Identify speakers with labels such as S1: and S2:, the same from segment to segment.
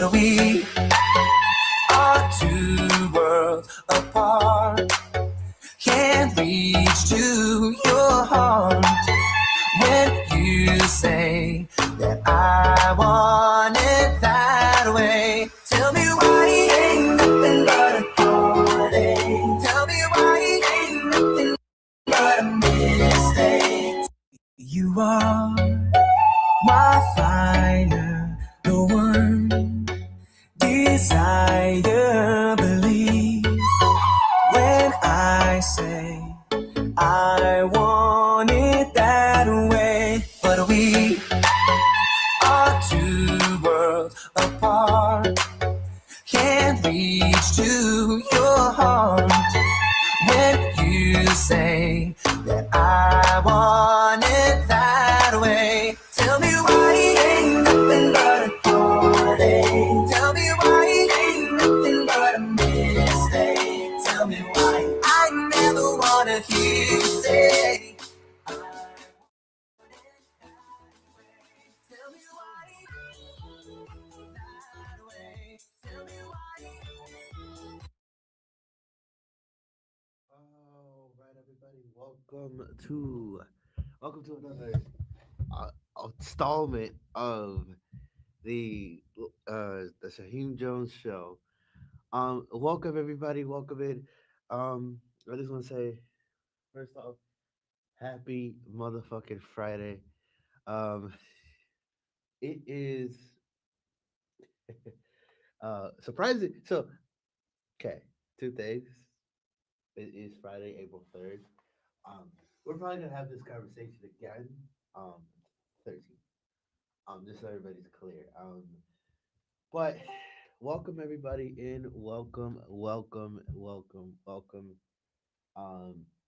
S1: but we are two worlds apart. Can't reach to your heart when you say that I want it that way. Tell me why ain't nothing but a heartache. Tell me why ain't nothing but a mistake. You are my fire, the one desire. Believe when I say I want it that way, but we are two worlds apart. Can't reach to your heart when you say that I want it that way. Tell me why ain't nothing but a heartache. Tell me why ain't nothing but a mistake. Tell me why I never wanna hear you say I want it that way. Tell me why that way. Tell me why.
S2: All right, everybody, welcome to another installment of the Shaheem Jones Show. Welcome everybody, welcome in. I just want to say first off, happy motherfucking Friday. Um, it is surprising. So okay, two things. It is Friday, April 3rd. Um, we're probably gonna have this conversation again. 13th. Just so everybody's clear. But welcome everybody in. Welcome.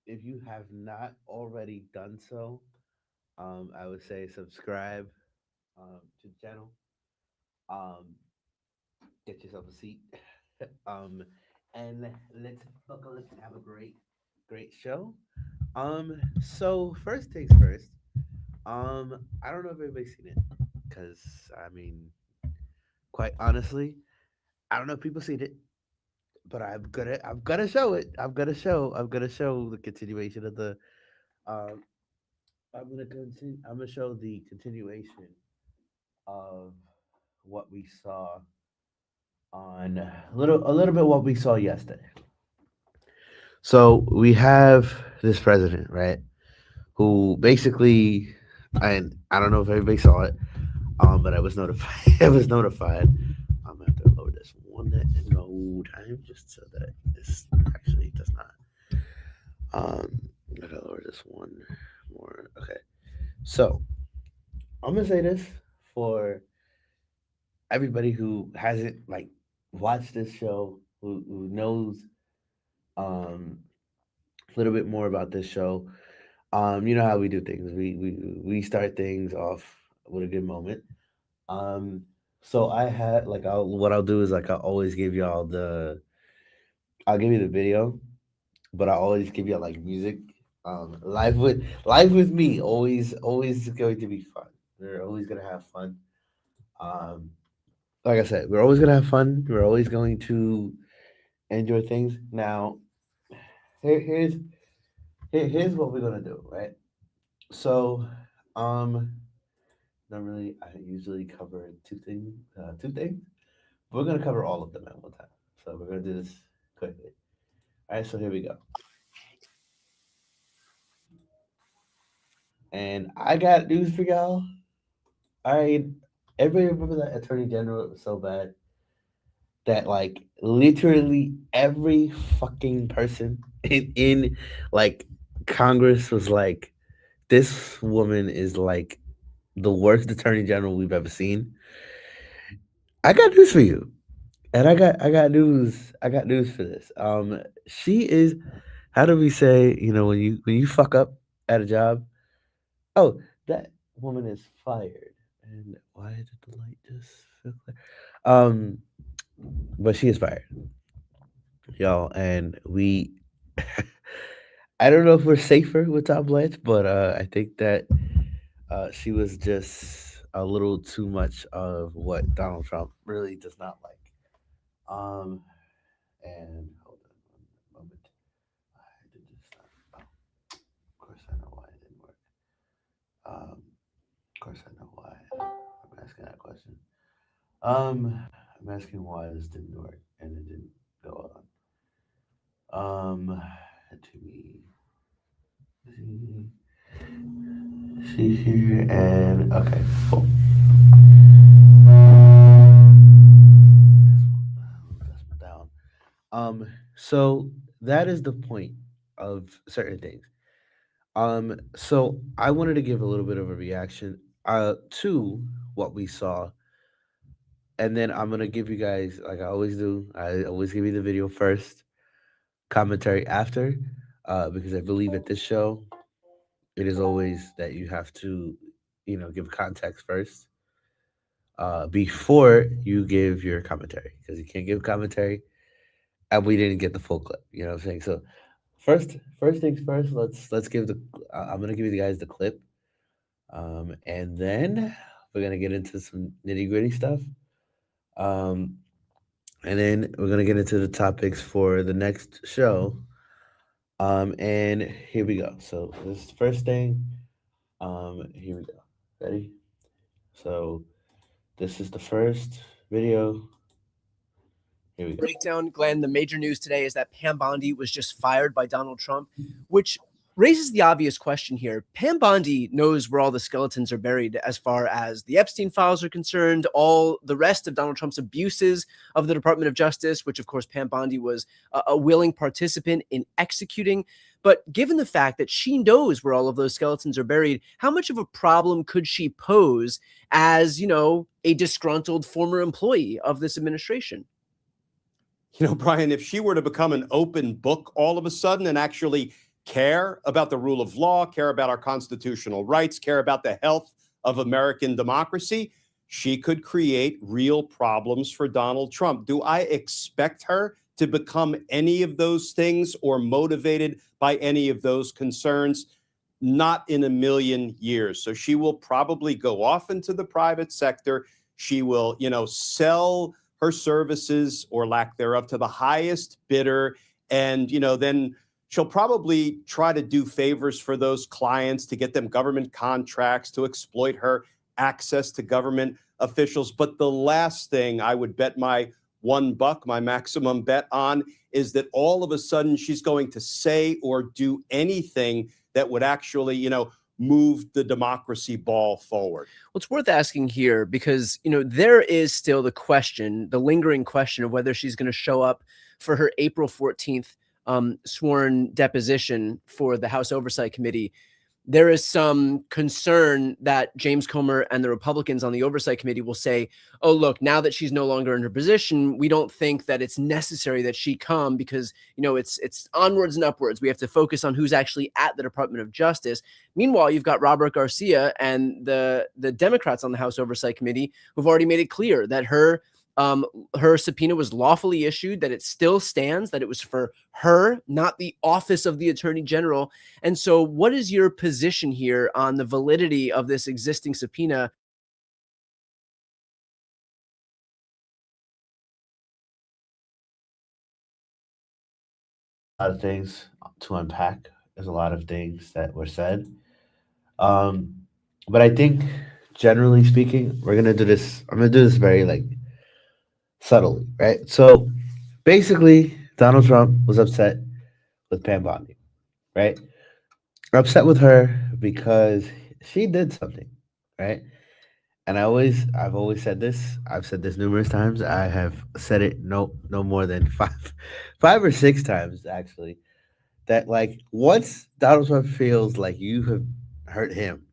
S2: If you have not already done so, I would say subscribe to the channel. Um, get yourself a seat. um, and let's buckle. Let's have a great show. So first things first. I don't know if everybody's seen it, because I mean, quite honestly, I don't know if people seen it, but I'm gonna show it. I'm gonna show the continuation of the. Um, I'm gonna show the continuation of what we saw on a little bit what we saw yesterday. So we have this president, right? Who basically, and I don't know if everybody saw it, but I was notified. I was notified. I'm gonna have to lower this one no time just so that this actually does not. I gotta lower this one more. Okay, so I'm gonna say this for everybody who hasn't watched this show, who knows um a little bit more about this show. You know how we do things. We start things off with a good moment. Um, so I had what I'll do is I'll always give y'all I'll give you the video, but I always give y'all music. Live with me always is going to be fun. We're always gonna have fun. Um, like I said, we're always gonna have fun. We're always going to enjoy things. Now, here, here's here's what we're gonna do, right? So, um, normally I usually cover two things. We're gonna cover all of them at one time. So we're gonna do this quickly. All right, so here we go. And I got news for y'all. All right, everybody remember that Attorney General was so bad that literally every fucking person in like Congress was like, this woman is the worst Attorney General we've ever seen. I got news for you. And I got news for this. She is, how do we say, when you fuck up at a job? Oh, that woman is fired. And why did the light just feel like but she is fired, y'all, and we I don't know if we're safer with Tom Blanche, but I think that she was just a little too much of what Donald Trump really does not like. Um, and hold on one moment. Why did this not? Oh, of course I know why it didn't work. Of course I know why. I'm asking that question. I'm asking why this didn't work and it didn't go on. To be see here and okay, cool. Decimal down. So that is the point of certain things. So I wanted to give a little bit of a reaction to what we saw, and then I'm gonna give you guys, like I always do, I always give you the video first, commentary after, because I believe at this show it is always that you have to, give context first, before you give your commentary, because you can't give commentary and we didn't get the full clip. You know what I'm saying? So first things first. Let's give the. I'm gonna give you guys the clip, and then we're gonna get into some nitty gritty stuff, um, and then we're gonna get into the topics for the next show. And here we go. So this is the first thing. Here we go. Ready? So this is the first video. Here we go.
S3: Breakdown, Glenn, the major news today is that Pam Bondi was just fired by Donald Trump, which raises the obvious question here. Pam Bondi knows where all the skeletons are buried as far as the Epstein files are concerned, all the rest of Donald Trump's abuses of the Department of Justice, which of course Pam Bondi was a willing participant in executing. But given the fact that she knows where all of those skeletons are buried, how much of a problem could she pose as, a disgruntled former employee of this administration?
S4: Brian, if she were to become an open book all of a sudden and actually care about the rule of law, care about our constitutional rights, care about the health of American democracy, she could create real problems for Donald Trump. Do I expect her to become any of those things or motivated by any of those concerns? Not in a million years. So she will probably go off into the private sector. She will, sell her services or lack thereof to the highest bidder. And, then she'll probably try to do favors for those clients to get them government contracts, to exploit her access to government officials. But the last thing I would bet my $1, my maximum bet on, is that all of a sudden she's going to say or do anything that would actually, move the democracy ball forward.
S3: Well, it's worth asking here because, there is still the lingering question of whether she's going to show up for her April 14th sworn deposition for the House Oversight Committee. There is some concern that James Comer and the Republicans on the Oversight Committee will say, oh, look, now that she's no longer in her position, we don't think that it's necessary that she come because, it's onwards and upwards. We have to focus on who's actually at the Department of Justice. Meanwhile, you've got Robert Garcia and the Democrats on the House Oversight Committee who've already made it clear that her subpoena was lawfully issued, that it still stands, that it was for her, not the office of the Attorney General. And so what is your position here on the validity of this existing subpoena?
S2: A lot of things to unpack. There's a lot of things that were said. But I think, generally speaking, we're gonna do this. I'm gonna do this very subtly, right? So basically, Donald Trump was upset with Pam Bondi, right? Upset with her because she did something, right? And I've always said this. I've said this numerous times. I have said it no more than five or six times actually. That once Donald Trump feels like you have hurt him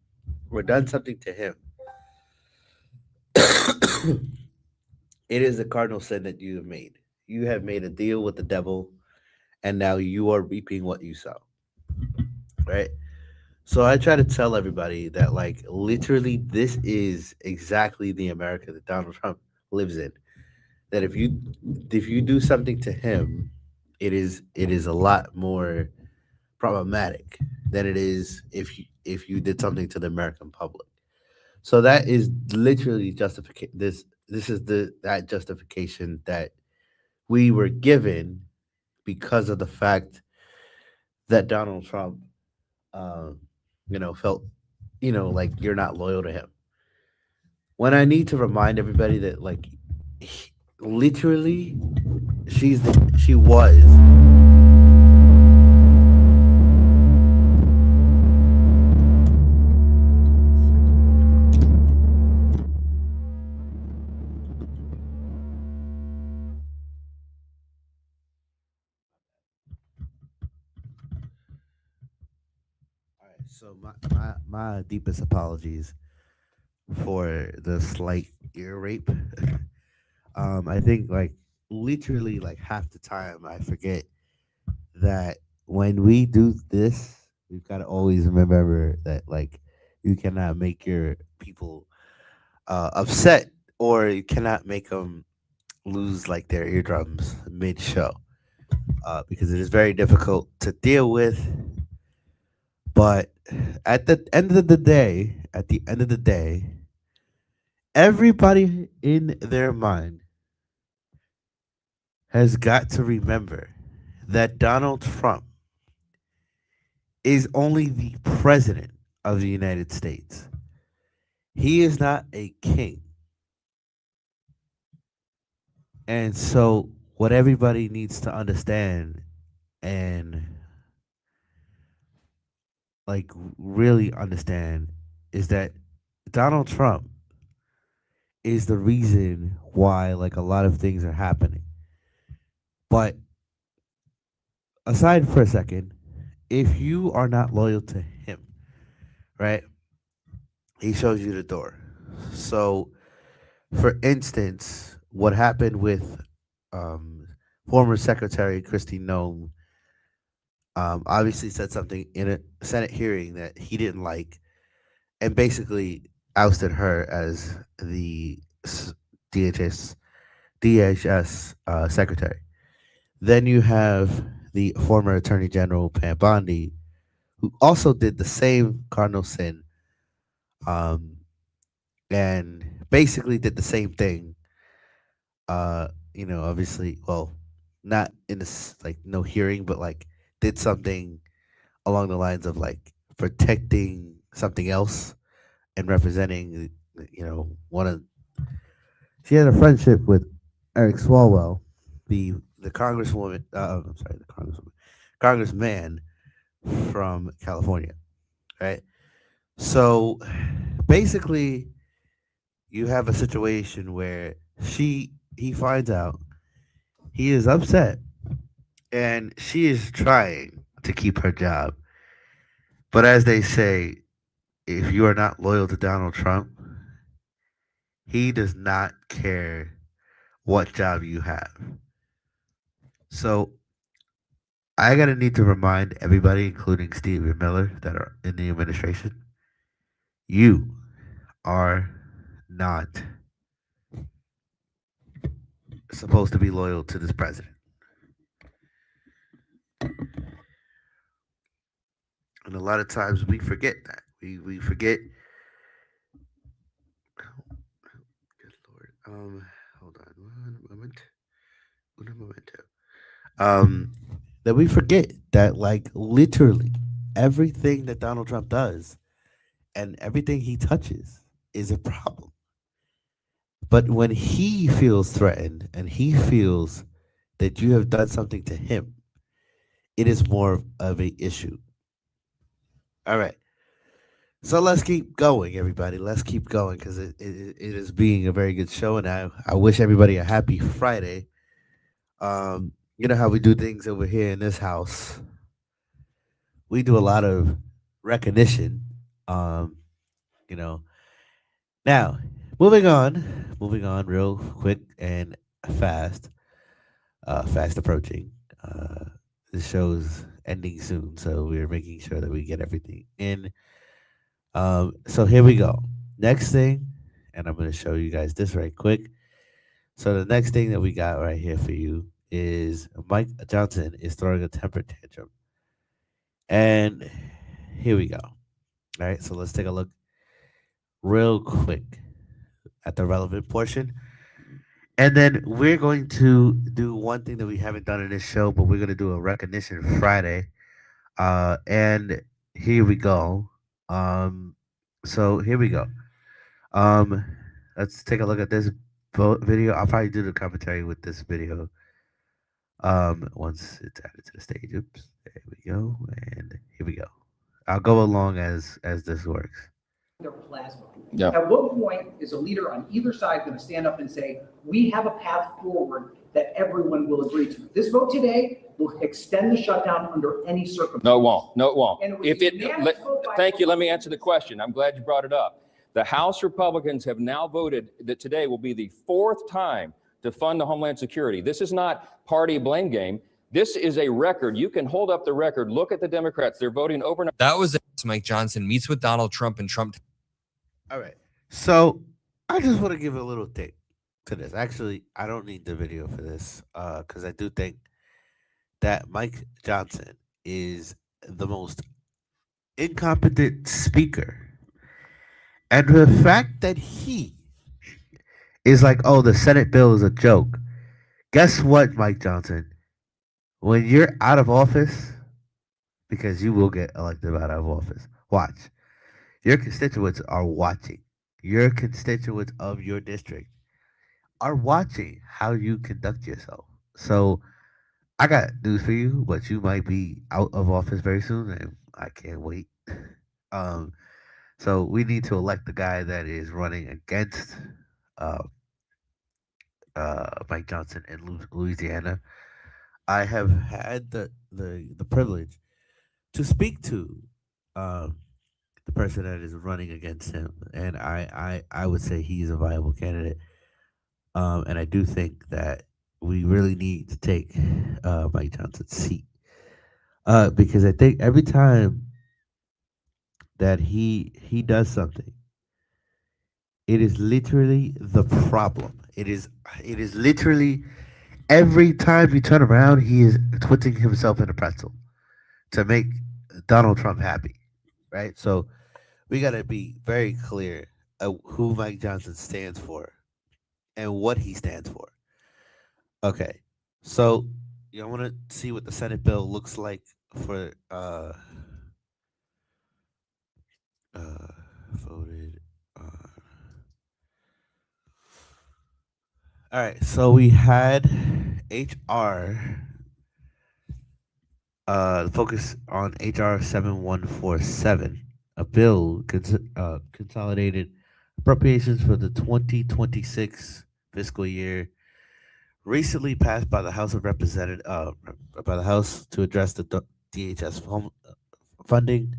S2: or done something to him, it is a cardinal sin that you have made. You have made a deal with the devil, and now you are reaping what you sow. Right? So I try to tell everybody that literally this is exactly the America that Donald Trump lives in. That if you do something to him, it is a lot more problematic than it is if you did something to the American public. So that is literally justification. This is that justification that we were given because of the fact that Donald Trump, um, felt, like you're not loyal to him. When I need to remind everybody that, like, literally, she was. All right, so my deepest apologies for the slight ear rape. I think, like, literally, like, half the time I forget that when we do this, we've got to always remember that, like, you cannot make your people upset, or you cannot make them lose, like, their eardrums mid show, because it is very difficult to deal with. But at the end of the day, everybody in their mind has got to remember that Donald Trump is only the president of the United States. He is not a king. And so, what everybody needs to understand and, like, really understand is that Donald Trump is the reason why, like, a lot of things are happening. But aside for a second, if you are not loyal to him, right? He shows you the door. So, for instance, what happened with former Secretary Kristi Noem, obviously said something in a Senate hearing that he didn't like, and basically ousted her as the DHS secretary. Then you have the former Attorney General Pam Bondi, who also did the same cardinal sin, and basically did the same thing. Obviously, well, not in this, like, no hearing, but, like, did something along the lines of, like, protecting something else and representing, one of. She had a friendship with Eric Swalwell, the congresswoman. I'm sorry, congressman from California, right? So basically, you have a situation where he finds out, he is upset, and she is trying to keep her job. But as they say, if you are not loyal to Donald Trump, he does not care what job you have. So I gotta need to remind everybody, including Stephen Miller, that are in the administration, you are not supposed to be loyal to this president. And a lot of times we forget that. We forget. Good Lord. Hold on one moment. Un momento. That we forget that, like, literally everything that Donald Trump does and everything he touches is a problem. But when he feels threatened and he feels that you have done something to him, it is more of a issue. All right. So let's keep going, everybody. Let's keep going, because it is being a very good show, and I wish everybody a happy Friday. You know how we do things over here in this house. We do a lot of recognition. You know. Now, moving on real quick and fast. Fast approaching. The show's ending soon, so we're making sure that we get everything in. So here we go. Next thing, and I'm going to show you guys this right quick. So the next thing that we got right here for you is Mike Johnson is throwing a temper tantrum. And here we go. All right, so let's take a look. real quick at the relevant portion. And then we're going to do one thing that we haven't done in this show, but we're going to do a recognition Friday. And here we go. So here we go. Um, let's take a look at this video. I'll probably do the commentary with this video. Once it's added to the stage. Oops, there we go. And here we go. I'll go along as this works.
S5: Their plasma.
S6: Yeah.
S5: At what point is a leader on either side going to stand up and say, we have a path forward that everyone will agree to? This vote today will extend the shutdown under any circumstance.
S6: No, it won't. No, it won't.
S5: And it was
S6: If it,
S5: unanimous vote by
S6: thank you. Let me
S5: both
S6: answer the question. I'm glad you brought it up. The House Republicans have now voted that today will be the 4th time to fund the Homeland Security. This is not party blame game. This is a record. You can hold up the record. Look at the Democrats. They're voting overnight.
S7: That was it. Mike Johnson meets with Donald Trump, and Trump.
S2: All right. So I just want to give a little thing to this. Actually, I don't need the video for this because I do think that Mike Johnson is the most incompetent speaker. And the fact that he is like, oh, the Senate bill is a joke. Guess what, Mike Johnson? When you're out of office, because you will get elected out of office, watch. Your constituents are watching. Your constituents of your district are watching how you conduct yourself. So I got news for you, but you might be out of office very soon, and I can't wait. So we need to elect the guy that is running against Mike Johnson in Louisiana. I have had the privilege to speak to the person that is running against him, and I would say he's a viable candidate. And I do think that we really need to take Mike Johnson's seat because I think every time that he does something, it is literally the problem. It is literally every time you turn around, he is twisting himself in a pretzel to make Donald Trump happy, right? So we got to be very clear of who Mike Johnson stands for and what he stands for. Okay, so you want to see what the Senate bill looks like for voted on. All right, so we had HR focus on HR 7147, a bill consolidated appropriations for the 2026 fiscal year, recently passed by the House of Representatives by the House to address the DHS funding.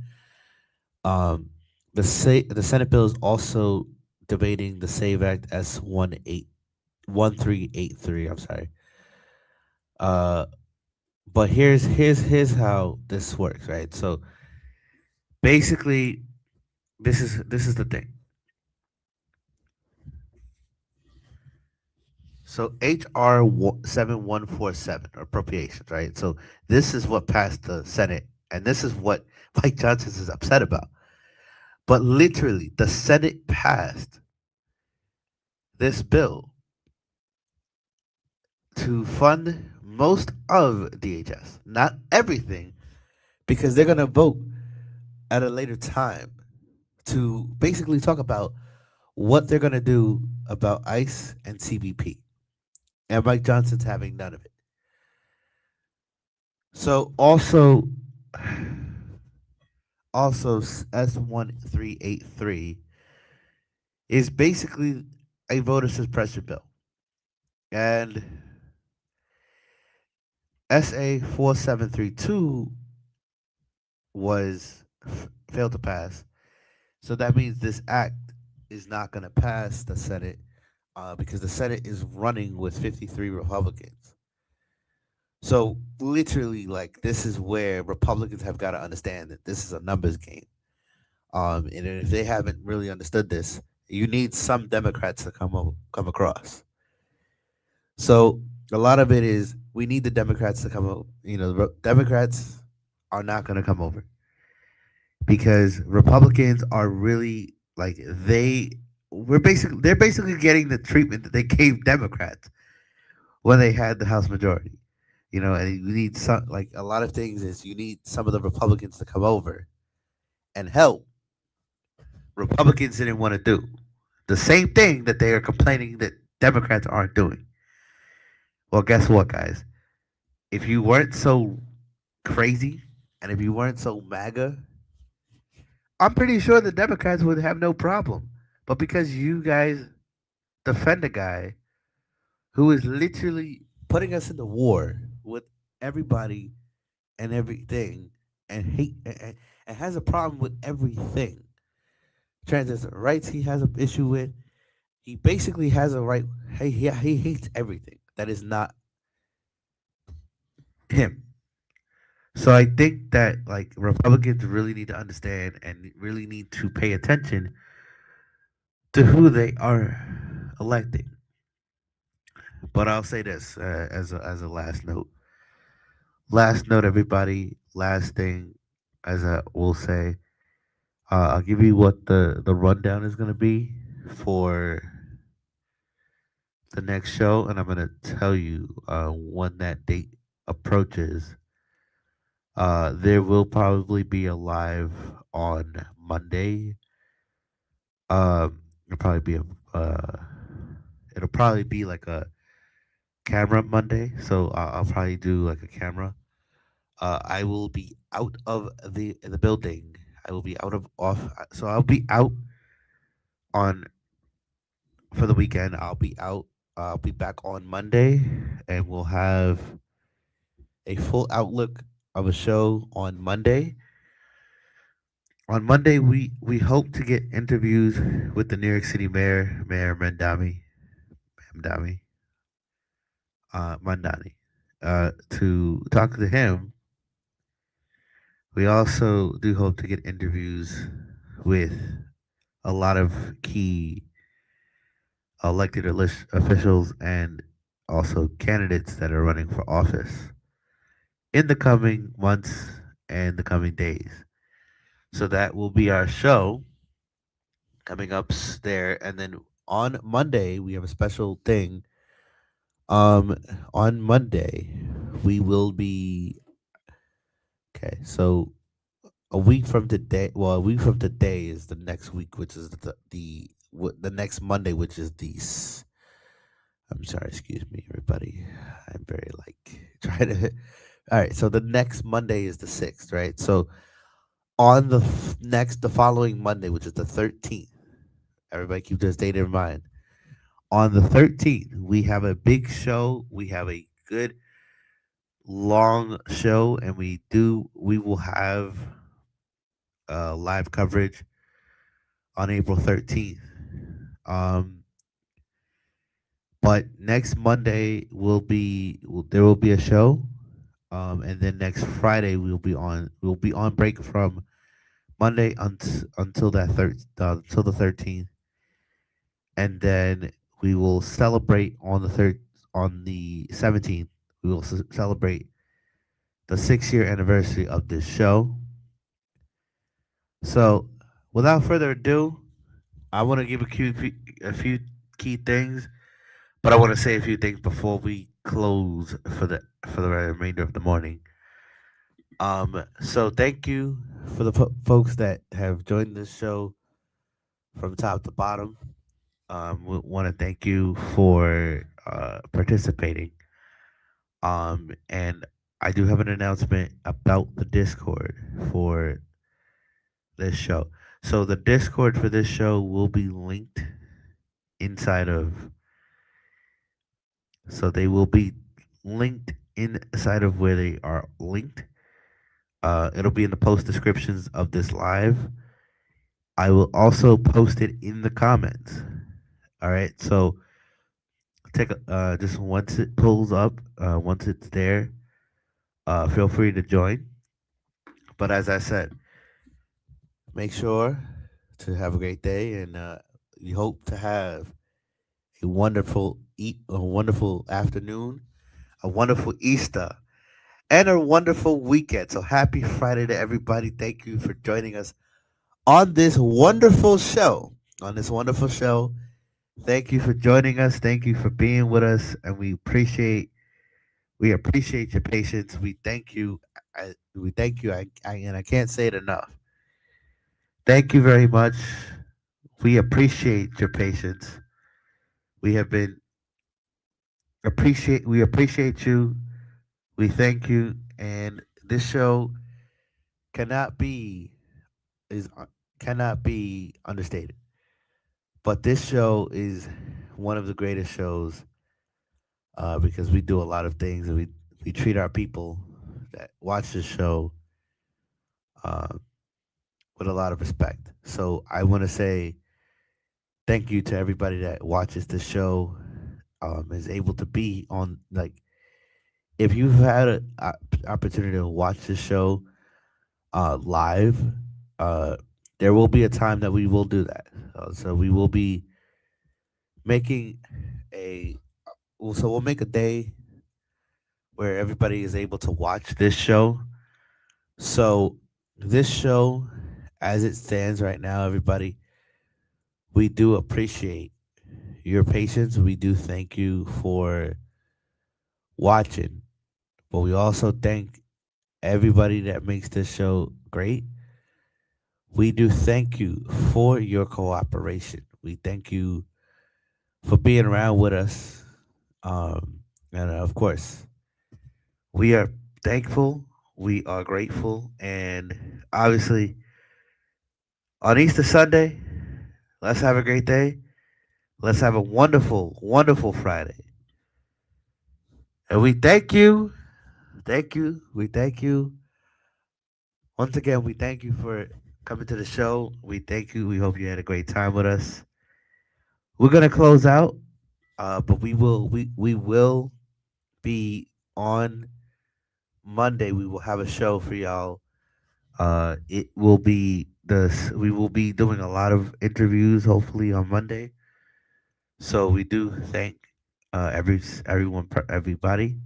S2: The Senate bill is also debating the SAVE Act S 1383. I'm sorry. But here's how this works, right? So basically, this is the thing. So HR 7147 appropriations, right? So this is what passed the Senate, and this is what Mike Johnson is upset about. But literally, the Senate passed this bill to fund most of DHS, not everything, because they're going to vote at a later time to basically talk about what they're going to do about ICE and CBP. And Mike Johnson's having none of it. So also S1383 is basically a voter suppression bill. And SA 4732 was failed to pass. So that means this act is not going to pass the Senate because the Senate is running with 53 Republicans. So literally, like, this is where Republicans have got to understand that this is a numbers game. And if they haven't really understood this, you need some Democrats to come across. So a lot of it is we need the Democrats to come over. The Democrats are not going to come over because Republicans are really Like they're basically getting the treatment that they gave Democrats when they had the House majority. You know, and you need some, like, a lot of things is you need some of the Republicans to come over and help. Republicans didn't want to do the same thing that they are complaining that Democrats aren't doing. Well, guess what, guys? If you weren't so crazy and if you weren't so MAGA, I'm pretty sure the Democrats would have no problem. But because you guys defend a guy who is literally putting us into war with everybody and everything and and has a problem with everything. Transgender rights he has an issue with. He basically has a right. He hates everything that is not him. So I think that, like, Republicans really need to understand and really need to pay attention to who they are electing. But I'll say this as a last note. Last note, everybody. Last thing, as I will say, I'll give you what the rundown is going to be for the next show, and I'm going to tell you when that date approaches. There will probably be a live on Monday. It'll probably be it'll probably be like a camera Monday, so I'll probably do like a camera. I will be out of the building. I will be out of off, so I'll be out on for the weekend. I'll be out. I'll be back on Monday, and we'll have a full outlook of a show on Monday. On Monday, we hope to get interviews with the New York City Mayor, Mayor Mandani, to talk to him. We also do hope to get interviews with a lot of key elected officials and also candidates that are running for office in the coming months and the coming days. So that will be our show coming up there. And then on Monday, we have a special thing. On Monday, we will be okay. So a week from today, well, a week from today is the next week, which is the next Monday, which is I'm sorry, excuse me, everybody. I'm very trying to. All right, so the next Monday is the 6th, right? So on the following Monday, which is the 13th, everybody keep this date in mind. On the 13th, we have a big show. We have a good long show, and we will have live coverage on April 13th. But next Monday there will be a show, and then next Friday we'll be on break from Monday until the 13th, and then we will celebrate on the 17th. We will celebrate the 6-year anniversary of this show. So, without further ado, I want to give a few key things, but I want to say a few things before we close for the remainder of the morning. So thank you for the folks that have joined this show from top to bottom. We want to thank you for participating. And I do have an announcement about the Discord for this show. So the Discord for this show will be linked inside of. So they will be linked inside of where they are linked. It'll be in the post descriptions of this live. I will also post it in the comments. All right. So take just once it pulls up, once it's there, feel free to join. But as I said, make sure to have a great day, and we hope to have a wonderful afternoon, a wonderful Easter, and a wonderful weekend. So happy Friday to everybody. Thank you for joining us on this wonderful show. Thank you for joining us. Thank you for being with us, and we appreciate your patience. We thank you. We thank you. And I can't say it enough. Thank you very much. We appreciate your patience. We have been we appreciate you. We thank you, and this show cannot be is cannot be understated. But this show is one of the greatest shows because we do a lot of things and we treat our people that watch this show uh, with a lot of respect. So I want to say thank you to everybody that watches this show, is able to be on, like, if you've had an opportunity to watch this show live, uh, there will be a time that we will do that. So we will be making a so we'll make a day where everybody is able to watch this show. So this show, as it stands right now, everybody, we do appreciate your patience. We do thank you for watching, but we also thank everybody that makes this show great. We do thank you for your cooperation. We thank you for being around with us. And of course, we are thankful, we are grateful, and obviously on Easter Sunday, let's have a great day. Let's have a wonderful, wonderful Friday. And we thank you. Thank you. We thank you. Once again, we thank you for coming to the show. We thank you. We hope you had a great time with us. We're gonna close out, but we will be on Monday. We will have a show for y'all. It will be we will be doing a lot of interviews hopefully on Monday. So we do thank everybody.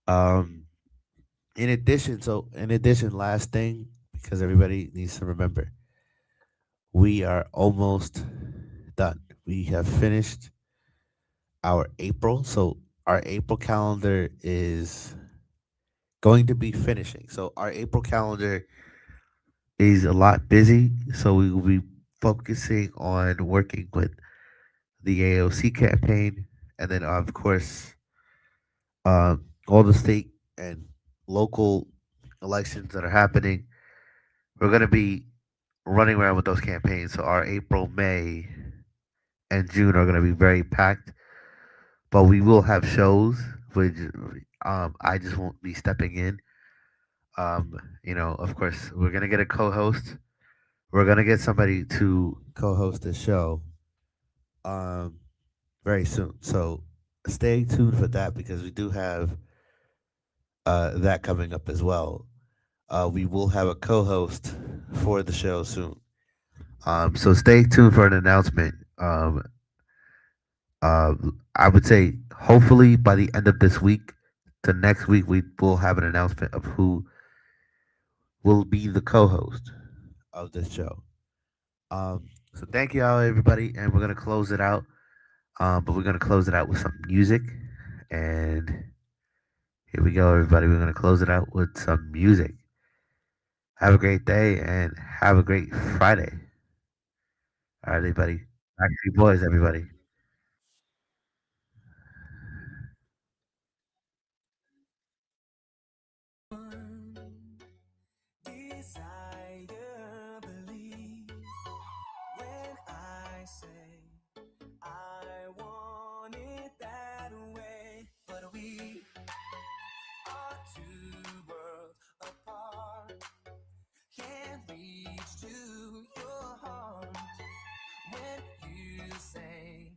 S2: Um, in addition, last thing, because everybody needs to remember, we are almost done. We have finished our April, so our April calendar is going to be finishing. So our April calendar is a lot busy, so we will be focusing on working with the AOC campaign, and then of course, all the state and local elections that are happening. We're going to be running around with those campaigns. So our April, May, and June are going to be very packed, but we will have shows, which I just won't be stepping in. Of course, we're going to get a co-host. We're going to get somebody to co-host the show um, very soon. So stay tuned for that because we do have that coming up as well. We will have a co-host for the show soon. So stay tuned for an announcement. I would say hopefully by the end of this week to next week, we will have an announcement of who will be the co-host of this show. So thank you all, everybody, and we're gonna close it out. But we're gonna close it out with some music, and here we go, everybody. We're gonna close it out with some music. Have a great day and have a great Friday. All right, everybody. Backstreet Boys, everybody.
S1: Desire, believe when I say I want it that way. But we are two worlds apart. Can't reach to your heart when you say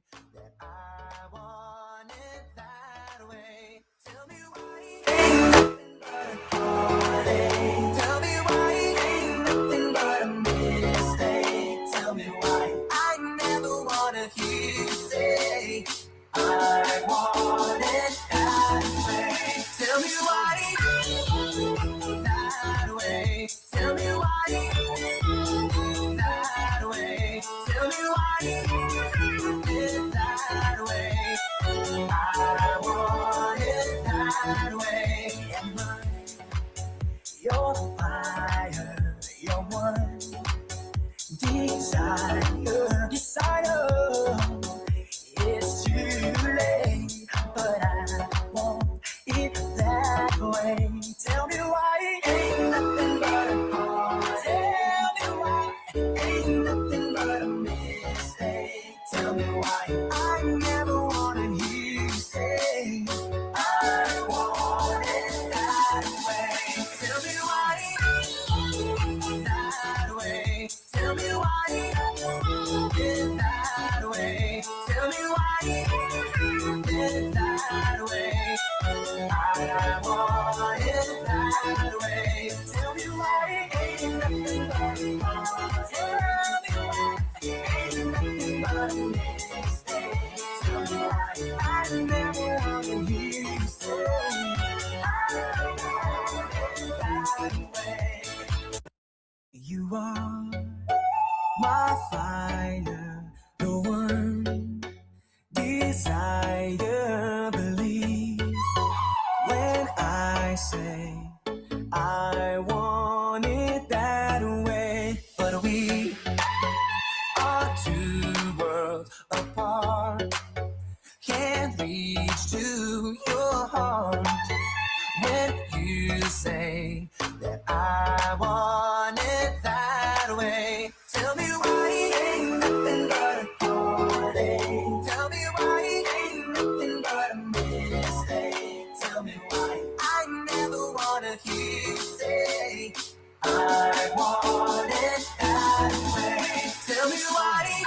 S1: I want it that way. Tell me why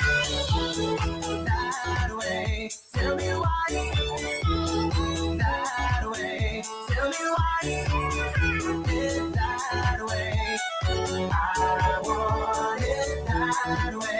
S1: that way. Tell me why that way. Tell me why it that way. I want it that way.